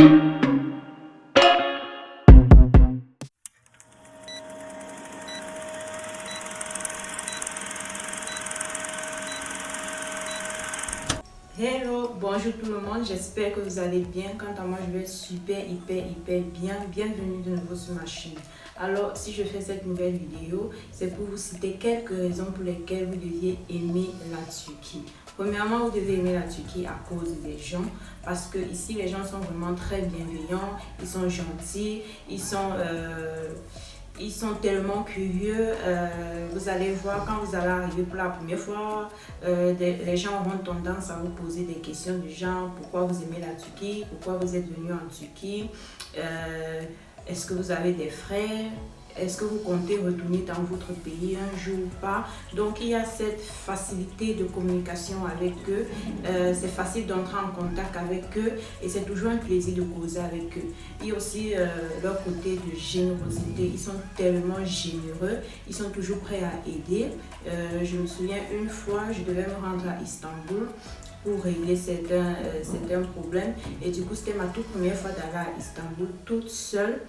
Hello, bonjour tout le monde, j'espère que vous allez bien. Quant à moi, je vais super, hyper bien. Bienvenue de nouveau sur ma chaîne. Alors, si je fais cette nouvelle vidéo, c'est pour vous citer quelques raisons pour lesquelles vous deviez aimer la Turquie. Premièrement, vous devez aimer la Turquie à cause des gens, parce que ici, les gens sont vraiment très bienveillants, ils sont gentils, ils sont tellement curieux. Vous allez voir, quand vous allez arriver pour la première fois, les gens auront tendance à vous poser des questions du genre: pourquoi vous aimez la Turquie, pourquoi vous êtes venu en Turquie, est-ce que vous avez des frères, est-ce que vous comptez retourner dans votre pays un jour ou pas. Donc il y a cette facilité de communication avec eux, c'est facile d'entrer en contact avec eux et c'est toujours un plaisir de causer avec eux. Il y a aussi leur côté de générosité, ils sont tellement généreux, ils sont toujours prêts à aider. Je me souviens une fois, je devais me rendre à Istanbul pour régler certains problèmes, et du coup c'était ma toute première fois d'aller à Istanbul toute seule.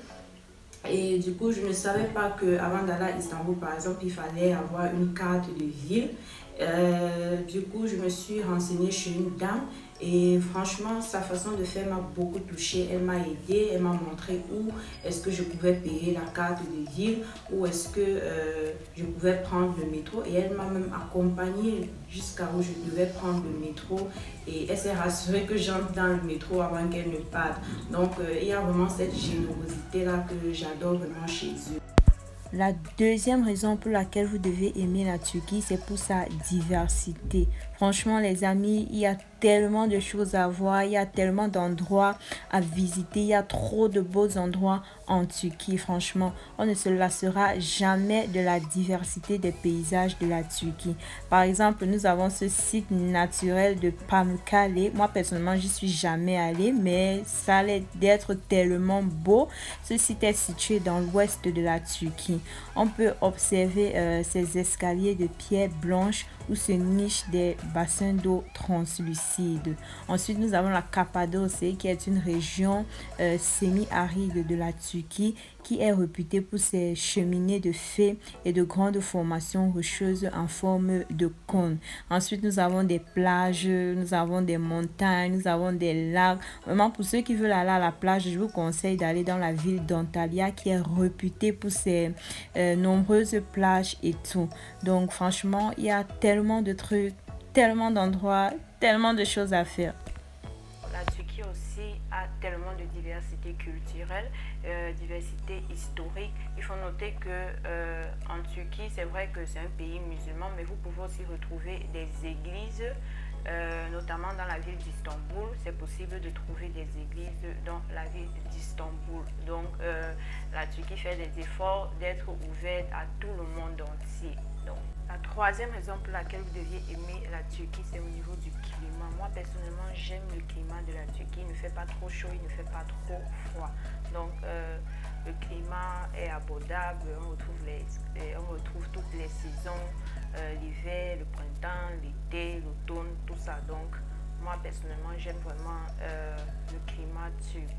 Et du coup, je ne savais pas qu'avant d'aller à Istanbul, par exemple, il fallait avoir une carte de ville. Du coup, je me suis renseignée chez une dame et franchement, sa façon de faire m'a beaucoup touchée. Elle m'a aidée, elle m'a montré où est-ce que je pouvais payer la carte de ville, où est-ce que je pouvais prendre le métro, et elle m'a même accompagnée jusqu'à où je devais prendre le métro, et elle s'est rassurée que j'entre dans le métro avant qu'elle ne parte. Donc, il y a vraiment cette générosité-là que j'adore vraiment chez eux. La deuxième raison pour laquelle vous devez aimer la Turquie, c'est pour sa diversité. Franchement, les amis, il y a tellement de choses à voir, il y a tellement d'endroits à visiter, il y a trop de beaux endroits en Turquie. Franchement, on ne se lassera jamais de la diversité des paysages de la Turquie. Par exemple, nous avons ce site naturel de Pamukkale. Moi, personnellement, j'y suis jamais allée, mais ça a l'air d'être tellement beau. Ce site est situé dans l'ouest de la Turquie. On peut observer ces escaliers de pierre blanche où se nichent des bassins d'eau translucides. Ensuite, nous avons la Cappadoce, qui est une région semi-aride de la Turquie, qui est réputée pour ses cheminées de fées et de grandes formations rocheuses en forme de cône. Ensuite, nous avons des plages, nous avons des montagnes, nous avons des lacs. Vraiment, pour ceux qui veulent aller à la plage, je vous conseille d'aller dans la ville d'Antalya, qui est réputée pour ses nombreuses plages et tout. Donc franchement, il y a tellement de trucs, tellement d'endroits, tellement de choses à faire. La Turquie aussi a tellement de diversité culturelle, diversité historique. Il faut noter que en Turquie, c'est vrai que c'est un pays musulman, mais vous pouvez aussi retrouver des églises, notamment dans la ville d'Istanbul. C'est possible de trouver des églises dans la ville d'Istanbul. Donc la Turquie fait des efforts d'être ouverte à tout le monde entier. Donc, la troisième raison pour laquelle vous deviez aimer la Turquie, c'est au niveau du climat. Moi, personnellement, j'aime le climat de la Turquie. Il ne fait pas trop chaud, il ne fait pas trop froid. Donc, le climat est abordable. On retrouve toutes les saisons, l'hiver, le printemps, l'été, l'automne, tout ça. Donc, moi, personnellement, j'aime vraiment le climat turc.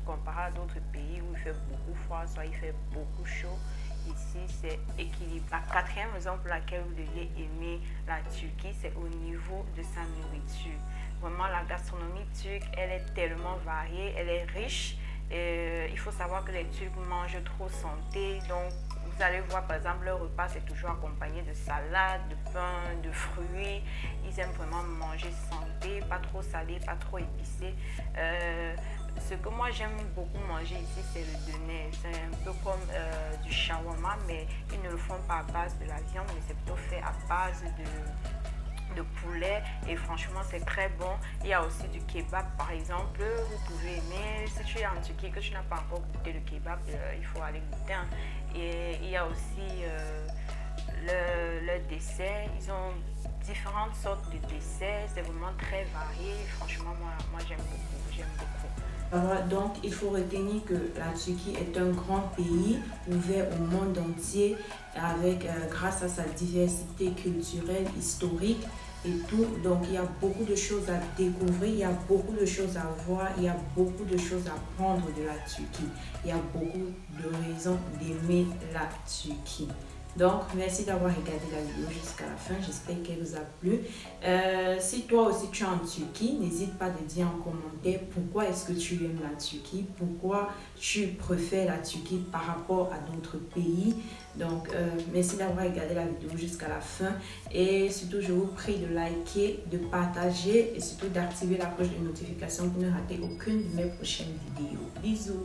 Comparé à d'autres pays où il fait beaucoup froid, soit il fait beaucoup chaud. Ici, c'est équilibré. La quatrième raison pour laquelle vous deviez aimer la Turquie, c'est au niveau de sa nourriture. Vraiment, la gastronomie turque, elle est tellement variée, elle est riche. Il faut savoir que les Turcs mangent trop santé. Donc, vous allez voir, par exemple, leur repas, c'est toujours accompagné de salade, de pain, de fruits. Ils aiment vraiment manger santé, pas trop salé, pas trop épicé. Ce que moi j'aime beaucoup manger ici, c'est le döner. C'est un peu comme du shawarma, mais ils ne le font pas à base de la viande, mais c'est plutôt fait à base de poulet, et franchement c'est très bon. Il y a aussi du kebab par exemple, vous pouvez aimer. Si tu es en Turquie que tu n'as pas encore goûté le kebab, il faut aller goûter. Et il y a aussi le dessert. Ils ont différentes sortes de desserts, c'est vraiment très varié. Franchement, moi j'aime beaucoup. Voilà, donc il faut retenir que la Turquie est un grand pays ouvert au monde entier, avec grâce à sa diversité culturelle, historique et tout. Donc, il y a beaucoup de choses à découvrir, il y a beaucoup de choses à voir, il y a beaucoup de choses à prendre de la Turquie. Il y a beaucoup de raisons d'aimer la Turquie. Donc, merci d'avoir regardé la vidéo jusqu'à la fin. J'espère qu'elle vous a plu. Si toi aussi tu es en Turquie, n'hésite pas de dire en commentaire pourquoi est-ce que tu aimes la Turquie, pourquoi tu préfères la Turquie par rapport à d'autres pays. Donc, merci d'avoir regardé la vidéo jusqu'à la fin. Et surtout, je vous prie de liker, de partager et surtout d'activer la cloche de notification pour ne rater aucune de mes prochaines vidéos. Bisous!